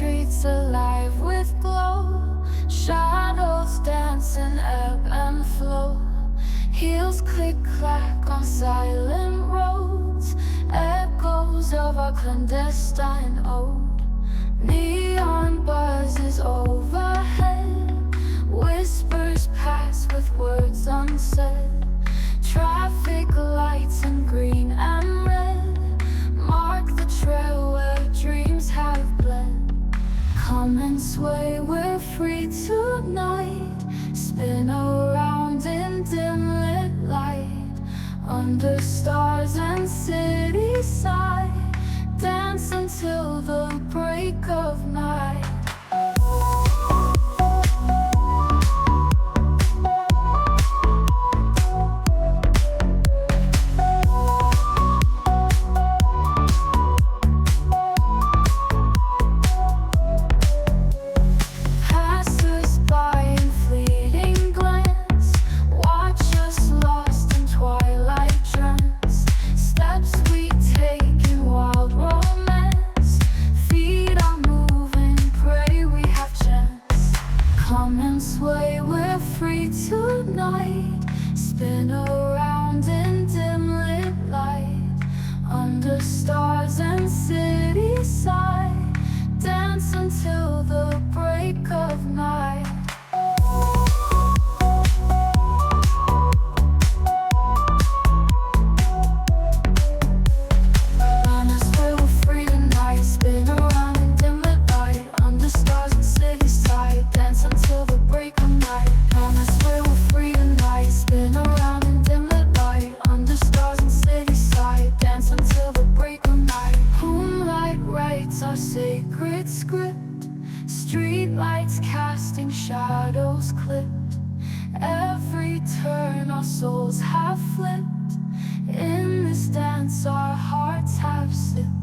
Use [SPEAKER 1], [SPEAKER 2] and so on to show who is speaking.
[SPEAKER 1] streets alive with glow, shadows dance in ebb and flow. Heels click-clack on silent roads, echoes of our clandestine ode. Neon buzzes overhead, whispers pass with words unsaid. Traffic lights in green and red mark the trail where dreams have bled. Come and sway, we're free tonight. Spin around in dim lit light, under stars and city side. Dance until the break of night. Sway, we're free tonight. Spin around in dim lit light, under stars and city side. Dance until the break of night. Our sacred script, street lights casting shadows clipped. Every turn our souls have flipped. In this dance our hearts have sipped.